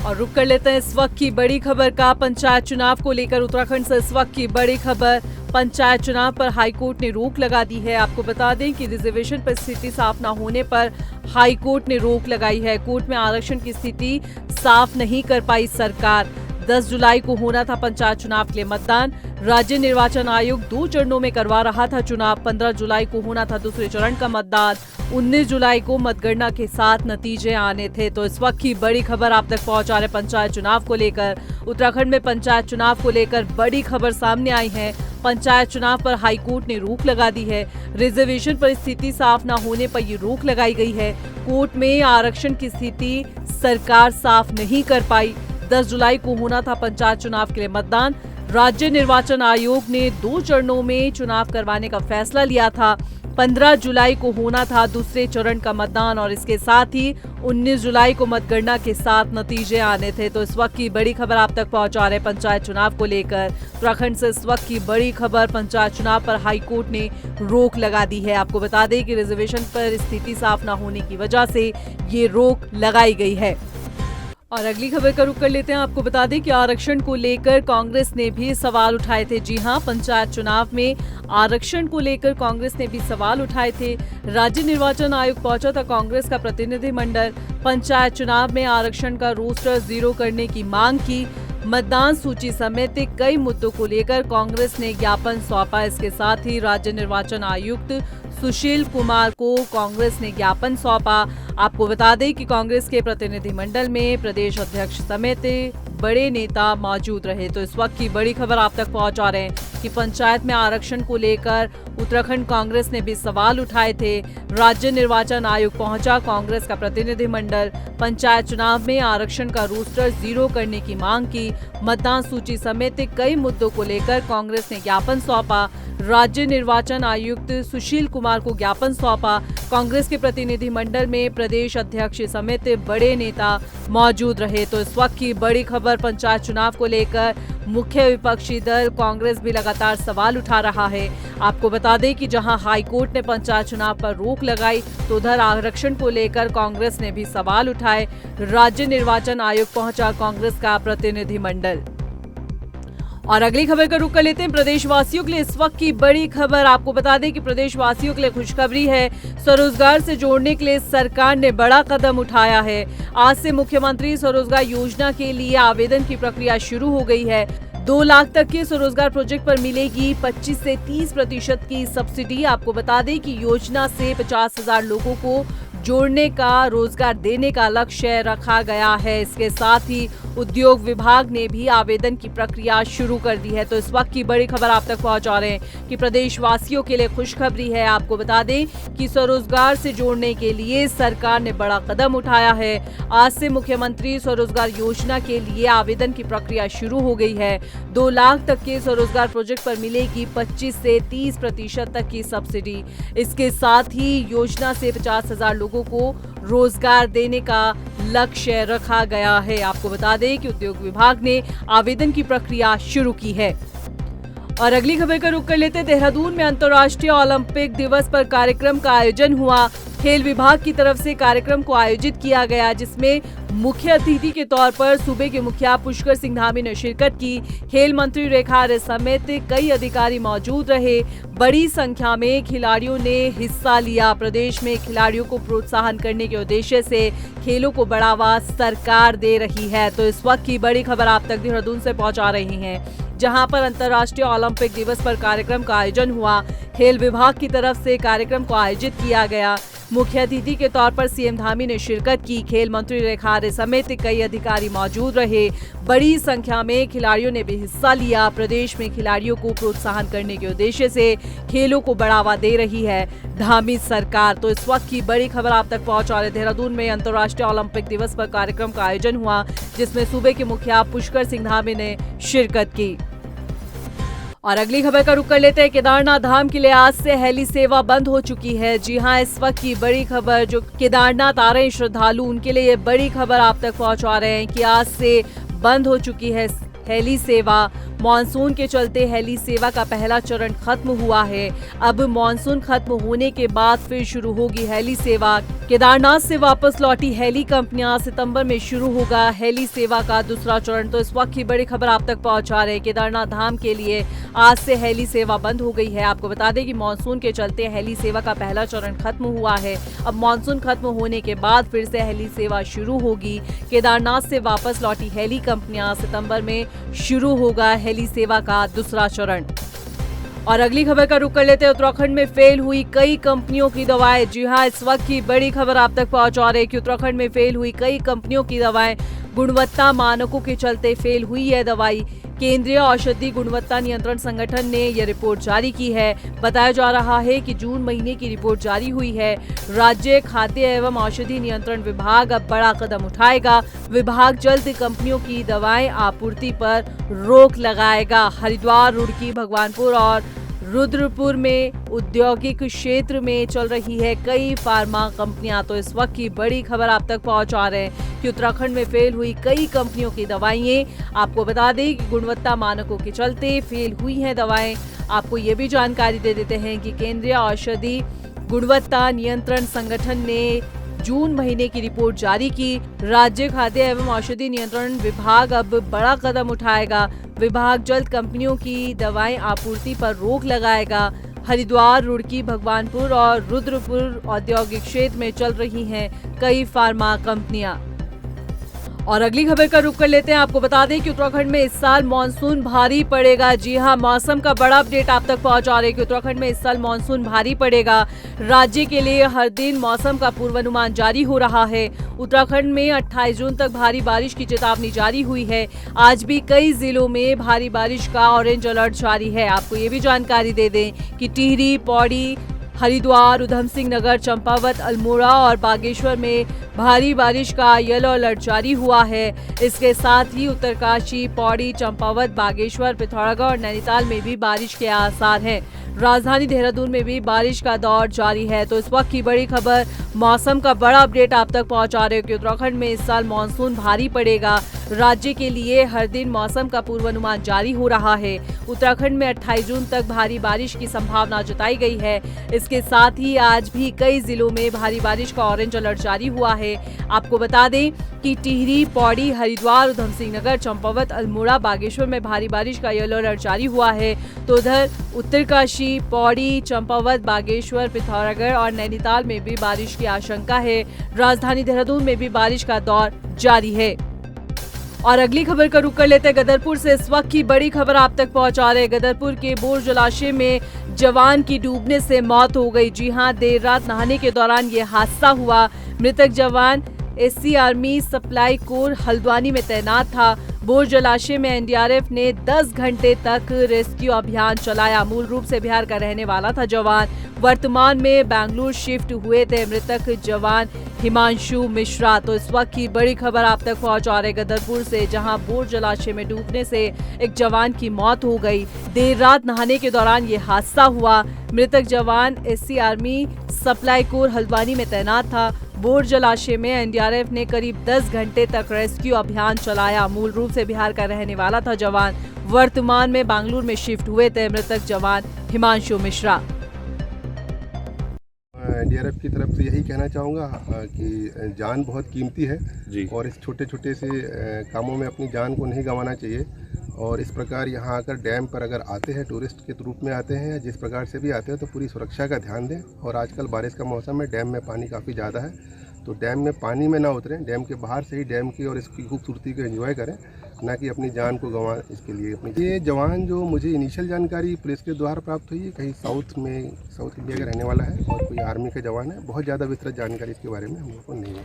और रुक कर लेते हैं इस वक्त की बड़ी खबर का। पंचायत चुनाव को लेकर उत्तराखंड से इस वक्त की बड़ी खबर। पंचायत चुनाव पर हाईकोर्ट ने रोक लगा दी है। आपको बता दें कि रिजर्वेशन पर स्थिति साफ न होने पर हाईकोर्ट ने रोक लगाई है। कोर्ट में आरक्षण की स्थिति साफ नहीं कर पाई सरकार। 10 जुलाई को होना था पंचायत चुनाव के लिए मतदान। राज्य निर्वाचन आयोग 2 चरणों में करवा रहा था चुनाव। 15 जुलाई को होना था दूसरे चरण का मतदान। 19 जुलाई को मतगणना के साथ नतीजे आने थे। तो इस वक्त की बड़ी खबर आप तक पहुंचा रहे पंचायत चुनाव को लेकर। उत्तराखंड में पंचायत चुनाव को लेकर बड़ी खबर सामने आई है। पंचायत चुनाव पर हाईकोर्ट ने रोक लगा दी है। रिजर्वेशन पर स्थिति साफ न होने पर ये रोक लगाई गई है। कोर्ट में आरक्षण की स्थिति सरकार साफ नहीं कर पाई। 10 जुलाई को होना था पंचायत चुनाव के लिए मतदान। राज्य निर्वाचन आयोग ने 2 चरणों में चुनाव करवाने का फैसला लिया था। 15 जुलाई को होना था दूसरे चरण का मतदान और इसके साथ ही 19 जुलाई को मतगणना के साथ नतीजे आने थे। तो इस वक्त की बड़ी खबर आप तक पहुंचा रहे पंचायत चुनाव को लेकर। उत्तराखंड से इस वक्त की बड़ी खबर। पंचायत चुनाव पर हाईकोर्ट ने रोक लगा दी है। आपको बता दें कि रिजर्वेशन पर स्थिति साफ न होने की वजह से ये रोक लगाई गई है। और अगली खबर का रुख कर लेते हैं। आपको बता दें कि आरक्षण को लेकर कांग्रेस ने भी सवाल उठाए थे। जी हां, पंचायत चुनाव में आरक्षण को लेकर कांग्रेस ने भी सवाल उठाए थे। राज्य निर्वाचन आयोग पहुंचा था कांग्रेस का प्रतिनिधिमंडल। पंचायत चुनाव में आरक्षण का रोस्टर 0 करने की मांग की। मतदान सूची समेत कई मुद्दों को लेकर कांग्रेस ने ज्ञापन सौंपा। इसके साथ ही राज्य निर्वाचन आयुक्त सुशील कुमार को कांग्रेस ने ज्ञापन सौंपा। आपको बता दें कि कांग्रेस के प्रतिनिधिमंडल में प्रदेश अध्यक्ष समेत बड़े नेता मौजूद रहे। तो इस वक्त की बड़ी खबर आप तक पहुंचा रहे हैं कि पंचायत में आरक्षण को लेकर उत्तराखंड कांग्रेस ने भी सवाल उठाए थे। राज्य निर्वाचन आयोग पहुंचा कांग्रेस का प्रतिनिधिमंडल। पंचायत चुनाव में आरक्षण का रोस्टर 0 करने की मांग की। मतदान सूची समेत कई मुद्दों को लेकर कांग्रेस ने ज्ञापन सौंपा। राज्य निर्वाचन आयुक्त सुशील कुमार को ज्ञापन सौंपा। कांग्रेस के प्रतिनिधिमंडल में प्रदेश अध्यक्ष समेत बड़े नेता मौजूद रहे। तो इस वक्त की बड़ी खबर पंचायत चुनाव को लेकर। मुख्य विपक्षी दल कांग्रेस भी लगातार सवाल उठा रहा है। आपको बता दें कि जहां हाईकोर्ट ने पंचायत चुनाव पर रोक लगाई तो उधर आरक्षण को लेकर कांग्रेस ने भी सवाल उठाए। राज्य निर्वाचन आयोग पहुंचा कांग्रेस का प्रतिनिधिमंडल। और अगली खबर का रुख कर लेते हैं प्रदेशवासियों के लिए इस वक्त की बड़ी खबर। आपको बता दें कि प्रदेशवासियों के लिए खुशखबरी है। स्वरोजगार से जोड़ने के लिए सरकार ने बड़ा कदम उठाया है। आज से मुख्यमंत्री स्वरोजगार योजना के लिए आवेदन की प्रक्रिया शुरू हो गई है। 2 लाख तक के स्वरोजगार प्रोजेक्ट पर मिलेगी 25 से 30% की सब्सिडी। आपको बता दें कि योजना से 50,000 लोगों को जोड़ने का, रोजगार देने का लक्ष्य रखा गया है। इसके साथ ही उद्योग विभाग ने भी आवेदन की प्रक्रिया शुरू कर दी है। तो इस वक्त की बड़ी खबर आप तक पहुंचा रहे हैं कि प्रदेशवासियों के लिए खुशखबरी है। आपको बता दें कि स्वरोजगार से जोड़ने के लिए सरकार ने बड़ा कदम उठाया है। आज से मुख्यमंत्री स्वरोजगार योजना के लिए आवेदन की प्रक्रिया शुरू हो गई है। 2 लाख तक के स्वरोजगार प्रोजेक्ट पर मिलेगी 25 से 30% तक की सब्सिडी। इसके साथ ही योजना से 50,000 लोगों को रोजगार देने का लक्ष्य रखा गया है। आपको बता दें कि उद्योग विभाग ने आवेदन की प्रक्रिया शुरू की है। और अगली खबर का रुख कर लेते हैं। देहरादून में अंतर्राष्ट्रीय ओलंपिक दिवस पर कार्यक्रम का आयोजन हुआ। खेल विभाग की तरफ से कार्यक्रम को आयोजित किया गया, जिसमें मुख्य अतिथि के तौर पर सूबे के मुखिया पुष्कर सिंह धामी ने शिरकत की। खेल मंत्री रेखा आर्य समेत कई अधिकारी मौजूद रहे। बड़ी संख्या में खिलाड़ियों ने हिस्सा लिया। प्रदेश में खिलाड़ियों को प्रोत्साहन करने के उद्देश्य से खेलों को बढ़ावा सरकार दे रही है। तो इस वक्त की बड़ी खबर आप तक देहरादून से पहुंचा रही हैं, जहां पर अंतर्राष्ट्रीय ओलंपिक दिवस पर कार्यक्रम का आयोजन हुआ। खेल विभाग की तरफ से कार्यक्रम को आयोजित किया गया। मुख्य अतिथि के तौर पर सीएम धामी ने शिरकत की। खेल मंत्री रेखा आर्य समेत कई अधिकारी मौजूद रहे। बड़ी संख्या में खिलाड़ियों ने भी हिस्सा लिया। प्रदेश में खिलाड़ियों को प्रोत्साहन करने के उद्देश्य से खेलों को बढ़ावा दे रही है धामी सरकार। तो इस वक्त की बड़ी खबर आप तक पहुंचा रहे। देहरादून में अंतर्राष्ट्रीय ओलंपिक दिवस पर कार्यक्रम का आयोजन हुआ, जिसमें सूबे के मुखिया पुष्कर सिंह धामी ने शिरकत की। और अगली खबर का रुख कर लेते हैं। केदारनाथ धाम के लिए आज से हेली सेवा बंद हो चुकी है। जी हां, इस वक्त की बड़ी खबर। जो केदारनाथ आ रहे हैं श्रद्धालु, उनके लिए ये बड़ी खबर आप तक पहुंचा रहे हैं कि आज से बंद हो चुकी है हेली सेवा। मानसून के चलते हेली सेवा का पहला चरण खत्म हुआ है। अब मानसून खत्म होने के बाद फिर शुरू होगी हेली सेवा। केदारनाथ से वापस लौटी हेली कंपनियां, सितंबर में शुरू होगा हेली सेवा का दूसरा चरण। तो इस वक्त की बड़ी खबर आप तक पहुंचा रहे हैं। केदारनाथ धाम के लिए आज से हेली सेवा बंद हो गई है। आपको बता दें कि मानसून के चलते हेली सेवा का पहला चरण खत्म हुआ है। अब मानसून खत्म होने के बाद फिर से हेली सेवा शुरू होगी। केदारनाथ से वापस लौटी हेली कंपनियां, सितंबर में शुरू होगा हेली सेवा का दूसरा चरण। और अगली खबर का रुख कर लेते हैं। उत्तराखंड में फेल हुई कई कंपनियों की दवाएं। जी हां, इस वक्त की बड़ी खबर आप तक पहुंचा रहे हैं कि उत्तराखंड में फेल हुई कई कंपनियों की दवाएं। गुणवत्ता मानकों के चलते फेल हुई है दवाई। केंद्रीय औषधि गुणवत्ता नियंत्रण संगठन ने यह रिपोर्ट जारी की है। बताया जा रहा है कि जून महीने की रिपोर्ट जारी हुई है। राज्य खाद्य एवं औषधि नियंत्रण विभाग अब बड़ा कदम उठाएगा। विभाग जल्द कंपनियों की दवाएं आपूर्ति पर रोक लगाएगा। हरिद्वार, रुड़की, भगवानपुर और रुद्रपुर में औद्योगिक क्षेत्र में चल रही है कई फार्मा कंपनियां। तो इस वक्त की बड़ी खबर आप तक पहुंचा रहे हैं कि उत्तराखंड में फेल हुई कई कंपनियों की दवाएं। आपको बता दें कि गुणवत्ता मानकों के चलते फेल हुई हैं दवाएं। आपको ये भी जानकारी दे देते हैं कि केंद्रीय औषधि गुणवत्ता नियंत्रण संगठन ने जून महीने की रिपोर्ट जारी की। राज्य खाद्य एवं औषधि नियंत्रण विभाग अब बड़ा कदम उठाएगा। विभाग जल्द कंपनियों की दवाएं आपूर्ति पर रोक लगाएगा। हरिद्वार, रुड़की, भगवानपुर और रुद्रपुर औद्योगिक क्षेत्र में चल रही हैं कई फार्मा कंपनियां। और अगली खबर का रुख कर लेते हैं। आपको बता दें कि उत्तराखंड में इस साल मानसून भारी पड़ेगा। जी हां, मौसम का बड़ा अपडेट आप तक पहुंचा रहे हैं कि उत्तराखंड में इस साल मानसून भारी पड़ेगा। राज्य के लिए हर दिन मौसम का पूर्वानुमान जारी हो रहा है। उत्तराखंड में 28 जून तक भारी बारिश की चेतावनी जारी हुई है। आज भी कई जिलों में भारी बारिश का ऑरेंज अलर्ट जारी है। आपको ये भी जानकारी दे दें कि टिहरी, पौड़ी, हरिद्वार, उधम सिंह नगर, चंपावत, अल्मोड़ा और बागेश्वर में भारी बारिश का येलो अलर्ट जारी हुआ है। इसके साथ ही उत्तरकाशी, पौड़ी, चंपावत, बागेश्वर, पिथौरागढ़ और नैनीताल में भी बारिश के आसार हैं। राजधानी देहरादून में भी बारिश का दौर जारी है। तो इस वक्त की बड़ी खबर, मौसम का बड़ा अपडेट आप तक पहुंचा रहे हो कि उत्तराखंड में इस साल मानसून भारी पड़ेगा। राज्य के लिए हर दिन मौसम का पूर्वानुमान जारी हो रहा है। उत्तराखंड में 28 जून तक भारी बारिश की संभावना जताई गई है। इसके साथ ही आज भी कई जिलों में भारी बारिश का ऑरेंज अलर्ट जारी हुआ है। आपको बता दें कि टिहरी, पौड़ी, हरिद्वार, उधम सिंह नगर, चंपावत, अल्मोड़ा, बागेश्वर में भारी बारिश का येलो अलर्ट जारी हुआ है। तो उधर उत्तरकाशी, पौड़ी, चंपावत, बागेश्वर, पिथौरागढ़ और नैनीताल में भी बारिश की आशंका है। राजधानी देहरादून में भी बारिश का दौर जारी है। और अगली खबर का रुख कर लेते हैं गदरपुर से। इस वक्त की बड़ी खबर आप तक पहुंचा रहे हैं। गदरपुर के बोर जलाशय में जवान की डूबने से मौत हो गई। जी हां, देर रात नहाने के दौरान ये हादसा हुआ। मृतक जवान SC army supply core Haldwani में तैनात था। बोर जलाशय में एनडीआरएफ ने 10 घंटे तक रेस्क्यू अभियान चलाया। मूल रूप से बिहार का रहने वाला था जवान। वर्तमान में बेंगलुरु शिफ्ट हुए थे मृतक जवान हिमांशु मिश्रा। तो इस वक्त की बड़ी खबर आप तक पहुंचा रहे गदरपुर से, जहां बोर जलाशय में डूबने से एक जवान की मौत हो गई। देर रात नहाने के दौरान ये हादसा हुआ। मृतक जवान SC army supply core Haldwani में तैनात था। बोर जलाशय में एनडीआरएफ ने करीब 10 घंटे तक रेस्क्यू अभियान चलाया। मूल रूप से बिहार का रहने वाला था जवान। वर्तमान में बेंगलुरु में शिफ्ट हुए थे मृतक जवान हिमांशु मिश्रा। एनडीआरएफ की तरफ से यही कहना चाहूँगा कि जान बहुत कीमती है जी। और इस छोटे छोटे से कामों में अपनी जान को नहीं गंवाना चाहिए। और इस प्रकार यहाँ आकर डैम पर अगर आते हैं, टूरिस्ट के रूप में आते हैं या जिस प्रकार से भी आते हैं, तो पूरी सुरक्षा का ध्यान दें। और आजकल बारिश का मौसम है, डैम में पानी काफ़ी ज़्यादा है, तो डैम में पानी में ना उतरें। डैम के बाहर से ही डैम की और इसकी खूबसूरती को एंजॉय करें, ना कि अपनी जान को गंवा इसके लिए अपनी। ये जवान जो मुझे इनिशियल जानकारी पुलिस के द्वारा प्राप्त हुई है, कहीं साउथ इंडिया का रहने वाला है और कोई आर्मी का जवान है। बहुत ज़्यादा विस्तृत जानकारी इसके बारे में हम लोग को नहीं है।